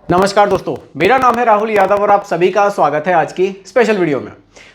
नमस्कार दोस्तों, मेरा नाम है राहुल यादव और आप सभी का स्वागत है आज की स्पेशल वीडियो में।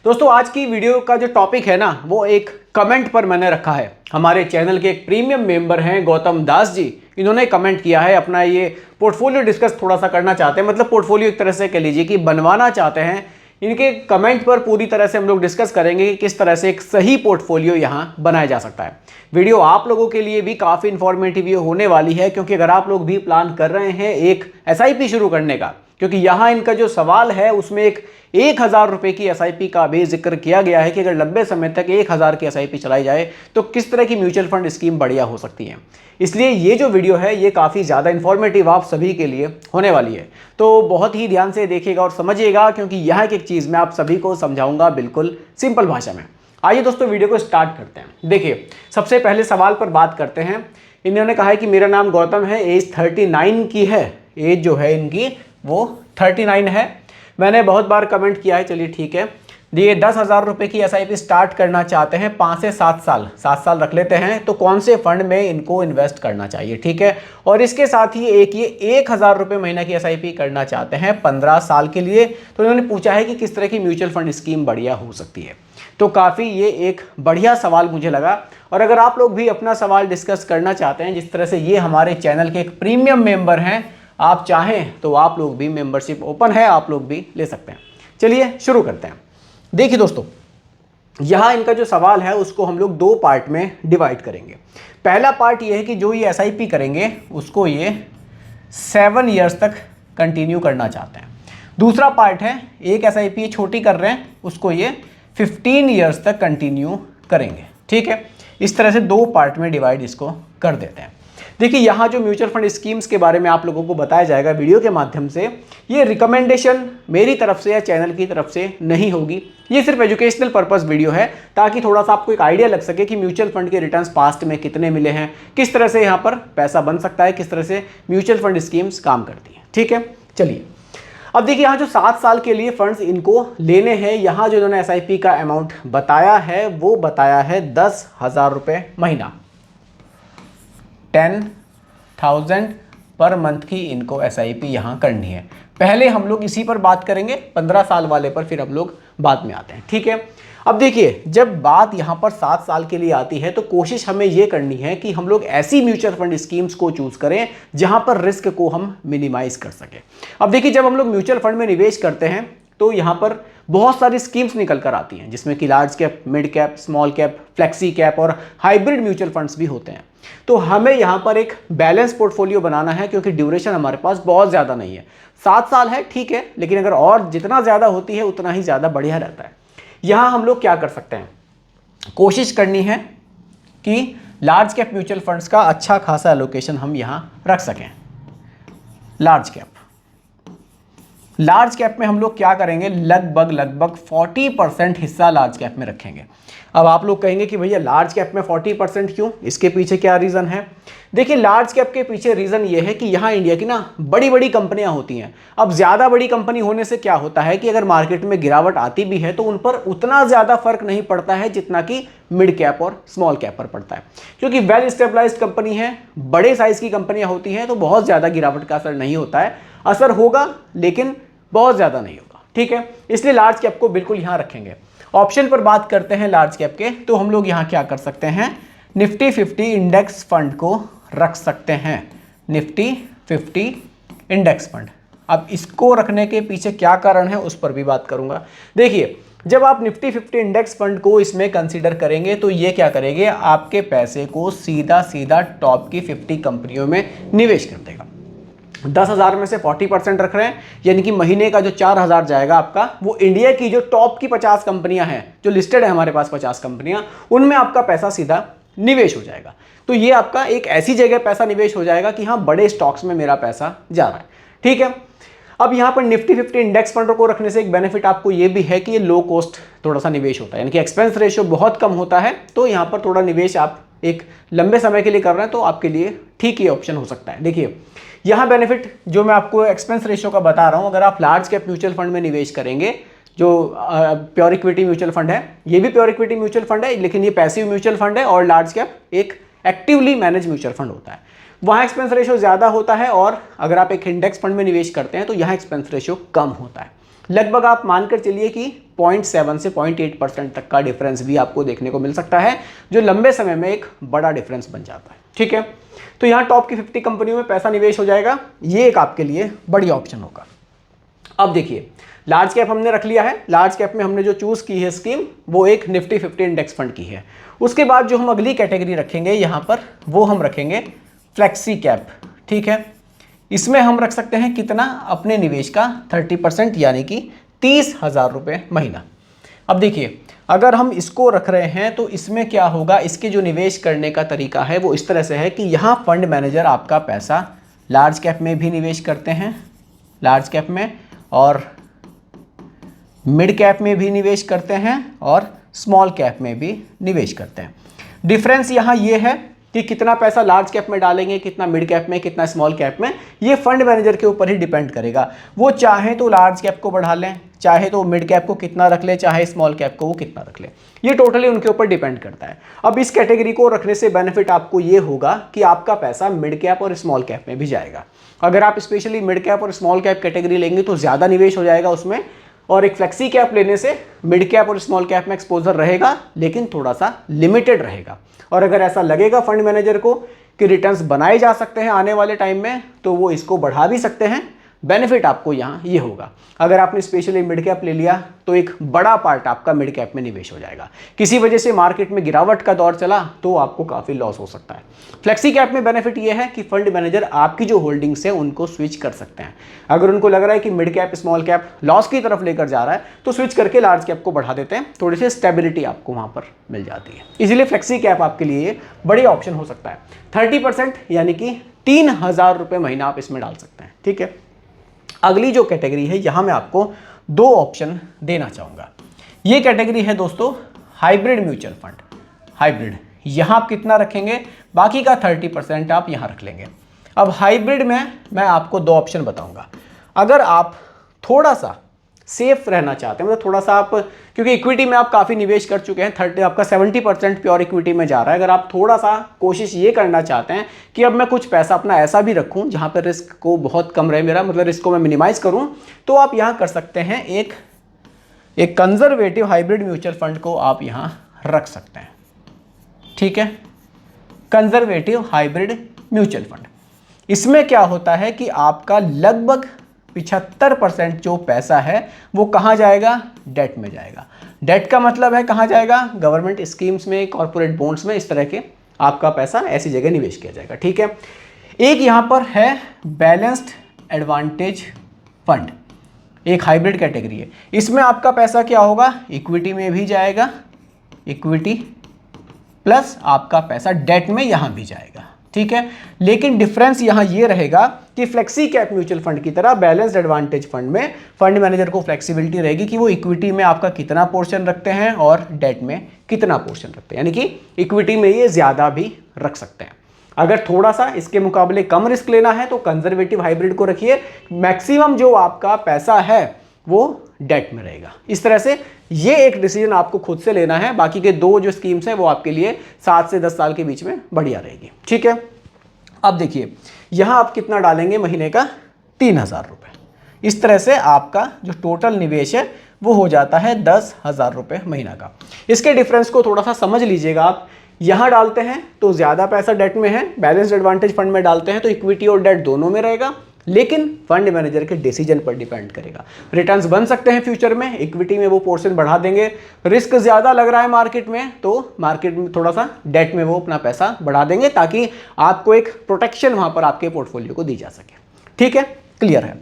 दोस्तों, आज की वीडियो का जो टॉपिक है ना, वो एक कमेंट पर मैंने रखा है। हमारे चैनल के एक प्रीमियम मेंबर हैं गौतम दास जी, इन्होंने कमेंट किया है। अपना ये पोर्टफोलियो डिस्कस थोड़ा सा करना चाहते हैं, मतलब पोर्टफोलियो एक तरह से कह लीजिए कि बनवाना चाहते हैं। इनके कमेंट पर पूरी तरह से हम लोग डिस्कस करेंगे कि किस तरह से एक सही पोर्टफोलियो यहाँ बनाया जा सकता है। वीडियो आप लोगों के लिए भी काफ़ी इंफॉर्मेटिव होने वाली है, क्योंकि अगर आप लोग भी प्लान कर रहे हैं एक एसआईपी शुरू करने का, क्योंकि यहाँ इनका जो सवाल है उसमें एक 1000 रुपये की एसआईपी का भी जिक्र किया गया है कि अगर लंबे समय तक 1000 की एसआईपी चलाई जाए तो किस तरह की म्यूचुअल फंड स्कीम बढ़िया हो सकती है। इसलिए ये जो वीडियो है ये काफ़ी ज़्यादा इन्फॉर्मेटिव आप सभी के लिए होने वाली है, तो बहुत ही ध्यान से देखिएगा और समझिएगा, क्योंकि यहाँ एक चीज़ मैं आप सभी को समझाऊंगा बिल्कुल सिंपल भाषा में। आइए दोस्तों, वीडियो को स्टार्ट करते हैं। देखिए, सबसे पहले सवाल पर बात करते हैं। इन्होंने कहा है कि मेरा नाम गौतम है, एज 39 की है। एज जो है इनकी वो 39 है। मैंने बहुत बार कमेंट किया है, चलिए ठीक है। ये 10,000 रुपये की एसआईपी स्टार्ट करना चाहते हैं, 5 से 7 साल, 7 साल रख लेते हैं। तो कौन से फंड में इनको इन्वेस्ट करना चाहिए, ठीक है। और इसके साथ ही एक ये 1000 रुपये महीना की एसआईपी करना चाहते हैं 15 साल के लिए। तो इन्होंने पूछा है कि किस तरह की म्यूचुअल फंड स्कीम बढ़िया हो सकती है। तो काफ़ी ये एक बढ़िया सवाल मुझे लगा। और अगर आप लोग भी अपना सवाल डिस्कस करना चाहते हैं, जिस तरह से ये हमारे चैनल के एक प्रीमियम मेंबर हैं, आप चाहें तो आप लोग भी, मेंबरशिप ओपन है, आप लोग भी ले सकते हैं। चलिए शुरू करते हैं। देखिए दोस्तों, यहाँ इनका जो सवाल है उसको हम लोग 2 पार्ट में डिवाइड करेंगे। पहला पार्ट ये है कि जो ये एसआईपी करेंगे उसको ये 7 ईयर्स तक कंटिन्यू करना चाहते हैं। दूसरा पार्ट है, एक एसआईपी छोटी कर रहे हैं, उसको ये 15 ईयर्स तक कंटिन्यू करेंगे, ठीक है। इस तरह से 2 पार्ट में डिवाइड इसको कर देते हैं। देखिए, यहाँ जो म्यूचुअल फंड स्कीम्स के बारे में आप लोगों को बताया जाएगा वीडियो के माध्यम से, ये रिकमेंडेशन मेरी तरफ से या चैनल की तरफ से नहीं होगी। ये सिर्फ एजुकेशनल पर्पस वीडियो है, ताकि थोड़ा सा आपको एक आइडिया लग सके कि म्यूचुअल फंड के रिटर्न्स पास्ट में कितने मिले हैं, किस तरह से यहाँ पर पैसा बन सकता है, किस तरह से म्यूचुअल फंड स्कीम्स काम करती हैं, ठीक है। चलिए, अब देखिए, यहाँ जो 7 साल के लिए फंड्स इनको लेने हैं, यहाँ जो इन्होंने एसआईपी का अमाउंट बताया है वो बताया है 10,000 रुपये महीना, 10,000 पर मंथ की इनको एसआईपी यहाँ करनी है। पहले हम लोग इसी पर बात करेंगे, 15 साल वाले पर फिर हम लोग बाद में आते हैं, ठीक है। अब देखिए, जब बात यहाँ पर 7 साल के लिए आती है तो कोशिश हमें ये करनी है कि हम लोग ऐसी म्यूचुअल फंड स्कीम्स को चूज करें जहाँ पर रिस्क को हम मिनिमाइज कर सकें। अब देखिए, जब हम लोग म्यूचुअल फंड में निवेश करते हैं तो यहाँ पर बहुत सारी स्कीम्स निकल कर आती हैं, जिसमें कि large cap, mid cap, small cap, flexi cap और हाइब्रिड म्यूचुअल फंड्स भी होते हैं। तो हमें यहाँ पर एक बैलेंस पोर्टफोलियो बनाना है, क्योंकि ड्यूरेशन हमारे पास बहुत ज़्यादा नहीं है। 7 साल है, ठीक है, लेकिन अगर और जितना ज़्यादा होती है उतना ही ज़्यादा बढ़िया रहता है। यहाँ हम लोग क्या कर सकते हैं, कोशिश करनी है कि लार्ज कैप म्यूचुअल फंड्स का अच्छा खासा एलोकेशन हम यहाँ रख सकें। लार्ज कैप में हम लोग क्या करेंगे, लगभग 40% हिस्सा लार्ज कैप में रखेंगे। अब आप लोग कहेंगे कि भैया लार्ज कैप में 40% क्यों, इसके पीछे क्या रीज़न है। देखिए, लार्ज कैप के पीछे रीज़न ये है कि यहाँ इंडिया की ना बड़ी बड़ी कंपनियाँ होती हैं। अब ज़्यादा बड़ी कंपनी होने से क्या होता है कि अगर मार्केट में गिरावट आती भी है तो उन पर उतना ज़्यादा फर्क नहीं पड़ता है जितना कि मिड कैप और स्मॉल कैप पर पड़ता है, क्योंकि वेल स्टेबलाइज्ड कंपनी है, बड़े साइज़ की कंपनियाँ होती हैं, तो बहुत ज़्यादा गिरावट का असर नहीं होता है। असर होगा लेकिन बहुत ज़्यादा नहीं होगा, ठीक है। इसलिए लार्ज कैप को बिल्कुल यहाँ रखेंगे। ऑप्शन पर बात करते हैं लार्ज कैप के, तो हम लोग यहाँ क्या कर सकते हैं, निफ्टी 50 इंडेक्स फंड को रख सकते हैं। निफ्टी 50 इंडेक्स फंड, अब इसको रखने के पीछे क्या कारण है उस पर भी बात करूंगा। देखिए, जब आप निफ्टी 50 इंडेक्स फंड को इसमें कंसीडर करेंगे तो ये क्या करेंगे, आपके पैसे को सीधा सीधा टॉप की 50 कंपनियों में निवेश कर देगा। 10,000 में से 40% रख रहे हैं, यानी कि महीने का जो 4,000 जाएगा आपका, वो इंडिया की जो टॉप की 50 कंपनियां हैं, जो लिस्टेड है हमारे पास 50 कंपनियां, उनमें आपका पैसा सीधा निवेश हो जाएगा। तो ये आपका एक ऐसी जगह पैसा निवेश हो जाएगा कि हाँ, बड़े स्टॉक्स में मेरा पैसा जा रहा है, ठीक है। अब यहाँ पर निफ्टी 50 इंडेक्स फंड को रखने से एक बेनिफिट आपको ये भी है कि ये लो कॉस्ट थोड़ा सा निवेश होता है, यानी कि एक्सपेंस रेशियो बहुत कम होता है। तो यहाँ पर थोड़ा निवेश आप एक लंबे समय के लिए कर रहे हैं तो आपके लिए ठीक ये ऑप्शन हो सकता है। देखिए, यहाँ बेनिफिट जो मैं आपको एक्सपेंस रेशियो का बता रहा हूँ, अगर आप लार्ज कैप म्यूचुअल फंड में निवेश करेंगे, जो प्योर इक्विटी म्यूचुअल फंड है, ये भी प्योर इक्विटी म्यूचुअल फंड है, लेकिन ये पैसिव म्यूचुअल फंड है, और लार्ज कैप एक एक्टिवली मैनेज म्यूचुअल फंड होता है, वहाँ एक्सपेंस रेशियो ज़्यादा होता है, और अगर आप एक इंडेक्स फंड में निवेश करते हैं तो यहाँ एक्सपेंस रेशियो कम होता है। लगभग आप मानकर चलिए कि 0.7 से 0.8% तक का डिफरेंस भी आपको देखने को मिल सकता है, जो लंबे समय में एक बड़ा डिफरेंस बन जाता है। ठीक है, तो यहाँ टॉप की 50 कंपनियों में पैसा निवेश हो जाएगा, ये एक आपके लिए बढ़िया ऑप्शन होगा। अब देखिए, लार्ज कैप हमने रख लिया है। लार्ज कैप में हमने जो चूज की है स्कीम, वो एक निफ्टी 50 इंडेक्स फंड की है। उसके बाद जो हम अगली कैटेगरी रखेंगे यहाँ पर, वो हम रखेंगे फ्लेक्सी कैप। ठीक है, इसमें हम रख सकते हैं कितना, अपने निवेश का 30%, यानी कि 30,000 रुपये महीना। अब देखिए, अगर हम इसको रख रहे हैं तो इसमें क्या होगा, इसके जो निवेश करने का तरीका है वो इस तरह से है कि यहाँ फंड मैनेजर आपका पैसा लार्ज कैप में भी निवेश करते हैं, लार्ज कैप में, और मिड कैप में भी निवेश करते हैं, और स्मॉल कैप में भी निवेश करते हैं। डिफरेंस यहाँ ये है कि कितना पैसा लार्ज कैप में डालेंगे, कितना मिड कैप में, कितना स्मॉल कैप में, ये फंड मैनेजर के ऊपर ही डिपेंड करेगा। वो चाहे तो लार्ज कैप को बढ़ा लें, चाहे तो मिड कैप को कितना रख ले, चाहे स्मॉल कैप को वो कितना रख ले, ये टोटली उनके ऊपर डिपेंड करता है। अब इस कैटेगरी को रखने से बेनिफिट आपको ये होगा कि आपका पैसा मिड कैप और स्मॉल कैप में भी जाएगा। अगर आप स्पेशली मिड कैप और स्मॉल कैप कैटेगरी लेंगे तो ज़्यादा निवेश हो जाएगा उसमें, और एक फ्लेक्सी कैप लेने से मिड कैप और स्मॉल कैप में एक्सपोजर रहेगा, लेकिन थोड़ा सा लिमिटेड रहेगा। और अगर ऐसा लगेगा फंड मैनेजर को कि रिटर्न्स बनाए जा सकते हैं आने वाले टाइम में, तो वो इसको बढ़ा भी सकते हैं। बेनिफिट आपको यहाँ ये होगा, अगर आपने स्पेशली मिड कैप ले लिया तो एक बड़ा पार्ट आपका मिड कैप में निवेश हो जाएगा। किसी वजह से मार्केट में गिरावट का दौर चला तो आपको काफ़ी लॉस हो सकता है। फ्लेक्सी कैप में बेनिफिट ये है कि फंड मैनेजर आपकी जो होल्डिंग्स है उनको स्विच कर सकते हैं। अगर उनको लग रहा है कि mid cap small cap loss की तरफ लेकर जा रहा है तो स्विच करके लार्ज कैप को बढ़ा देते हैं, थोड़ी सी स्टेबिलिटी आपको वहाँ पर मिल जाती है। इसीलिए फ्लेक्सी कैप आपके लिए बढ़िया ऑप्शन हो सकता है। 30% यानी कि 3,000 रुपये महीना आप इसमें डाल सकते हैं। ठीक है, अगली जो कैटेगरी है, यहाँ मैं आपको 2 ऑप्शन देना चाहूँगा। ये कैटेगरी है दोस्तों हाइब्रिड म्यूचुअल फंड। हाइब्रिड यहाँ आप कितना रखेंगे, बाकी का 30% आप यहाँ रख लेंगे। अब हाइब्रिड में मैं आपको 2 ऑप्शन बताऊँगा। अगर आप थोड़ा सा सेफ रहना चाहते हैं, मतलब थोड़ा सा आप, क्योंकि इक्विटी में आप काफ़ी निवेश कर चुके हैं, 30 आपका 70% प्योर इक्विटी में जा रहा है। अगर आप थोड़ा सा कोशिश ये करना चाहते हैं कि अब मैं कुछ पैसा अपना ऐसा भी रखूं जहां पर रिस्क को बहुत कम रहे मेरा, मतलब रिस्क को मैं मिनिमाइज करूं, तो आप यहां कर सकते हैं एक कंजर्वेटिव हाइब्रिड म्यूचुअल फंड को आप यहां रख सकते हैं। ठीक है, कंजर्वेटिव हाइब्रिड म्यूचुअल फंड, इसमें क्या होता है कि आपका लगभग 75% जो पैसा है वो कहाँ जाएगा, डेट में जाएगा। डेट का मतलब है कहाँ जाएगा, गवर्नमेंट स्कीम्स में, कॉर्पोरेट बॉन्ड्स में, इस तरह के आपका पैसा ऐसी जगह निवेश किया जाएगा। ठीक है, एक यहाँ पर है बैलेंस्ड एडवांटेज फंड, एक हाइब्रिड कैटेगरी है। इसमें आपका पैसा क्या होगा, इक्विटी में भी जाएगा, इक्विटी प्लस आपका पैसा डेट में यहाँ भी जाएगा। ठीक है, लेकिन डिफरेंस यहाँ ये रहेगा कि फ्लेक्सी कैप म्यूचुअल फंड की तरह बैलेंस्ड एडवांटेज फंड में फंड मैनेजर को फ्लेक्सिबिलिटी रहेगी कि वो इक्विटी में आपका कितना पोर्शन रखते हैं और डेट में कितना पोर्शन रखते हैं, यानी कि इक्विटी में ये ज़्यादा भी रख सकते हैं। अगर थोड़ा सा इसके मुकाबले कम रिस्क लेना है तो कंजर्वेटिव हाइब्रिड को रखिए, मैक्सिमम जो आपका पैसा है वो डेट में रहेगा। इस तरह से ये एक डिसीजन आपको खुद से लेना है। बाकी के 2 जो स्कीम्स हैं वो आपके लिए 7 से 10 साल के बीच में बढ़िया रहेगी। ठीक है, अब देखिए यहाँ आप कितना डालेंगे महीने का, 3,000 रुपये। इस तरह से आपका जो टोटल निवेश है वो हो जाता है 10,000 रुपये महीना का। इसके डिफरेंस को थोड़ा सा समझ लीजिएगा आप। यहाँ डालते हैं तो ज़्यादा पैसा डेट में है, बैलेंस्ड एडवांटेज फंड में डालते हैं तो इक्विटी और डेट दोनों में रहेगा, लेकिन फंड मैनेजर के डिसीजन पर डिपेंड करेगा। रिटर्न्स बन सकते हैं फ्यूचर में, इक्विटी में वो पोर्शन बढ़ा देंगे, रिस्क ज़्यादा लग रहा है मार्केट में तो मार्केट में थोड़ा सा डेट में वो अपना पैसा बढ़ा देंगे, ताकि आपको एक प्रोटेक्शन वहाँ पर आपके पोर्टफोलियो को दी जा सके। ठीक है, क्लियर है।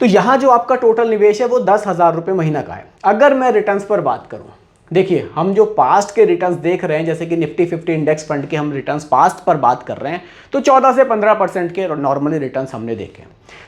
तो यहाँ जो आपका टोटल निवेश है वो 10,000 रुपये महीना का है। अगर मैं रिटर्न्स पर बात करूँ, देखिए हम जो पास्ट के रिटर्न्स देख रहे हैं, जैसे कि निफ्टी 50 इंडेक्स फंड के हम रिटर्न्स पास्ट पर बात कर रहे हैं, तो 14 से 15% के नॉर्मली रिटर्न्स हमने देखे।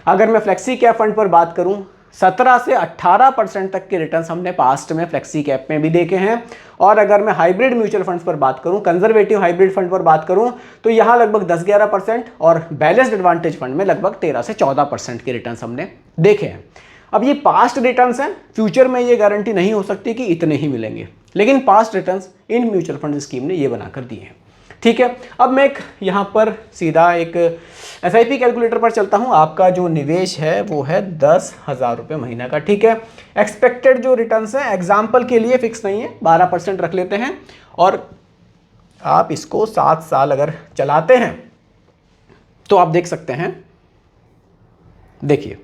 अगर मैं फ्लेक्सी कैप फंड पर बात करूं, 17 से 18% तक के रिटर्न्स हमने पास्ट में फ्लेक्सी कैप में भी देखे हैं। और अगर मैं हाइब्रिड म्यूचुअल फंड्स पर बात करूं, कंजर्वेटिव हाइब्रिड फंड पर बात करूं, तो यहाँ लगभग 10-11% और बैलेंस्ड एडवांटेज फंड में लगभग 13 से 14% के रिटर्न्स हमने देखे हैं। अब ये पास्ट रिटर्न्स हैं, फ्यूचर में ये गारंटी नहीं हो सकती कि इतने ही मिलेंगे, लेकिन past returns in mutual fund scheme ने ये बनाकर दिए हैं। ठीक है, अब मैं यहाँ पर सीधा एक SIP कैलकुलेटर पर चलता हूँ। आपका जो निवेश है वो है 10,000 रुपये महीना का। ठीक है, एक्सपेक्टेड जो रिटर्न्स है एग्जाम्पल के लिए फिक्स नहीं है, 12% रख लेते हैं और आप इसको 7 साल अगर चलाते हैं तो आप देख सकते हैं, देखिए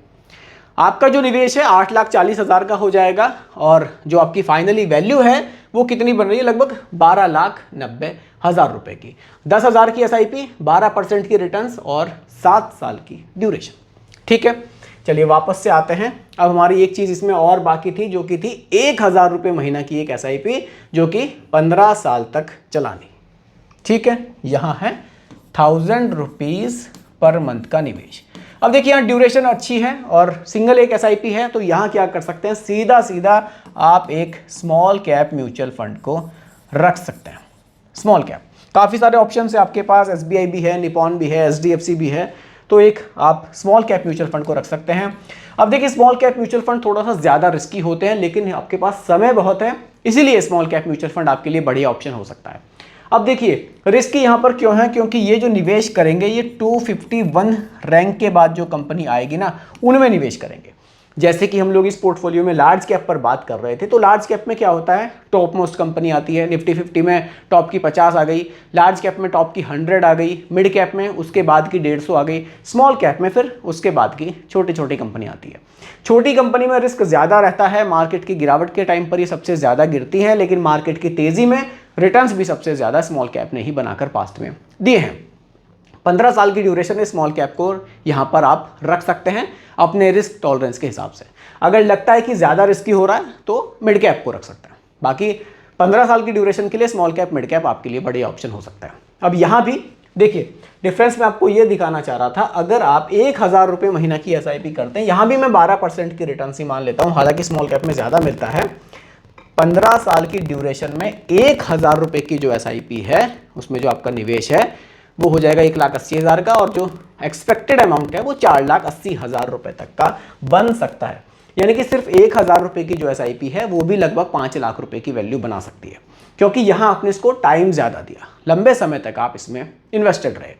आपका जो निवेश है 8,40,000 का हो जाएगा और जो आपकी फाइनली वैल्यू है वो कितनी बन रही है, लगभग 12,90,000 रुपए की। 10,000 की SIP, 12% की रिटर्न्स और 7 साल की ड्यूरेशन। ठीक है, चलिए वापस से आते हैं। अब हमारी एक चीज़ इसमें और बाकी थी जो कि थी 1,000 रुपये महीना की एक SIP जो कि 15 साल तक चलानी। ठीक है, यहाँ है 1,000 रुपीज़ पर मंथ का निवेश। अब देखिए यहाँ ड्यूरेशन अच्छी है और सिंगल एक SIP है, तो यहाँ क्या कर सकते हैं, सीधा सीधा आप एक स्मॉल कैप म्यूचुअल फंड को रख सकते हैं। स्मॉल कैप काफ़ी सारे ऑप्शन है आपके पास, SBI भी है, निपॉन भी है, HDFC भी है, तो एक आप स्मॉल कैप म्यूचुअल फंड को रख सकते हैं। अब देखिए स्मॉल कैप म्यूचुअल फंड थोड़ा सा ज़्यादा रिस्की होते हैं, लेकिन आपके पास समय बहुत है, इसीलिए स्मॉल कैप म्यूचुअल फंड आपके लिए बढ़िया ऑप्शन हो सकता है। अब देखिए रिस्क यहाँ पर क्यों है, क्योंकि ये जो निवेश करेंगे ये 251 रैंक के बाद जो कंपनी आएगी ना उनमें निवेश करेंगे। जैसे कि हम लोग इस पोर्टफोलियो में लार्ज कैप पर बात कर रहे थे, तो लार्ज कैप में क्या होता है, टॉप मोस्ट कंपनी आती है, निफ्टी 50 में टॉप की 50 आ गई, लार्ज कैप में टॉप की 100 आ गई, मिड कैप में उसके बाद की 150 आ गई, स्मॉल कैप में फिर उसके बाद की छोटी छोटी कंपनी आती है। छोटी कंपनी में रिस्क ज़्यादा रहता है, मार्केट की गिरावट के टाइम पर ये सबसे ज़्यादा गिरती हैं, लेकिन मार्केट की तेज़ी में रिटर्न्स भी सबसे ज़्यादा स्मॉल कैप ने ही बनाकर पास्ट में दिए हैं। 15 साल की ड्यूरेशन है स्मॉल कैप को यहाँ पर आप रख सकते हैं अपने रिस्क टॉलरेंस के हिसाब से। अगर लगता है कि ज़्यादा रिस्की हो रहा है तो मिड कैप को रख सकते हैं। बाकी 15 साल की ड्यूरेशन के लिए स्मॉल कैप मिड कैप आपके लिए बढ़िया ऑप्शन हो सकता है। अब यहाँ भी देखिए डिफरेंस मैं आपको ये दिखाना चाह रहा था, अगर आप 1,000 रुपये महीना की SIP करते हैं, यहाँ भी मैं 12% की रिटर्न ही मान लेता हूँ, हालांकि स्मॉल कैप में ज़्यादा मिलता है। 15 साल की ड्यूरेशन में 1,000 रुपये की जो SIP है उसमें जो आपका निवेश है वो हो जाएगा 1,80,000 का, और जो एक्सपेक्टेड अमाउंट है वो 4,80,000 रुपये तक का बन सकता है। यानी कि सिर्फ 1,000 रुपये की जो SIP है वो भी लगभग 5 लाख रुपए की वैल्यू बना सकती है, क्योंकि यहाँ आपने इसको टाइम ज़्यादा दिया, लंबे समय तक आप इसमें इन्वेस्टेड रहे।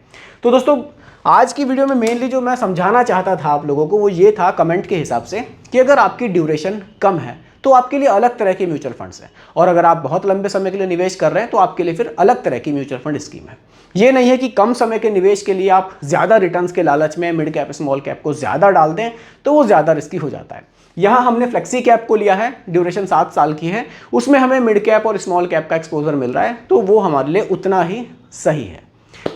तो दोस्तों आज की वीडियो में मेनली जो मैं समझाना चाहता था आप लोगों को वो ये था कमेंट के हिसाब से कि अगर आपकी ड्यूरेशन कम है तो आपके लिए अलग तरह के म्यूचुअल फंड्स हैं, और अगर आप बहुत लंबे समय के लिए निवेश कर रहे हैं तो आपके लिए फिर अलग तरह की म्यूचुअल फंड स्कीम है। ये नहीं है कि कम समय के निवेश के लिए आप ज़्यादा रिटर्न्स के लालच में मिड कैप स्मॉल कैप को ज़्यादा डाल दें तो वो ज़्यादा रिस्की हो जाता है। यहाँ हमने फ्लेक्सी कैप को लिया है, ड्यूरेशन 7 साल की है, उसमें हमें मिड कैप और स्मॉल कैप का एक्सपोजर मिल रहा है, तो वो हमारे लिए उतना ही सही है।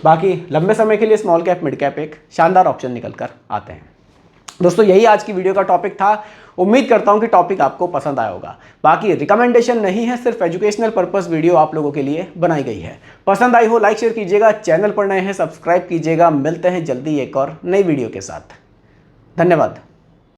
बाकी लंबे समय के लिए स्मॉल कैप मिड कैप एक शानदार ऑप्शन निकल कर आते हैं। दोस्तों यही आज की वीडियो का टॉपिक था। उम्मीद करता हूं कि टॉपिक आपको पसंद आया होगा। बाकी रिकमेंडेशन नहीं है, सिर्फ एजुकेशनल पर्पस वीडियो आप लोगों के लिए बनाई गई है। पसंद आई हो लाइक शेयर कीजिएगा, चैनल पर नए हैं सब्सक्राइब कीजिएगा। मिलते हैं जल्दी एक और नई वीडियो के साथ। धन्यवाद।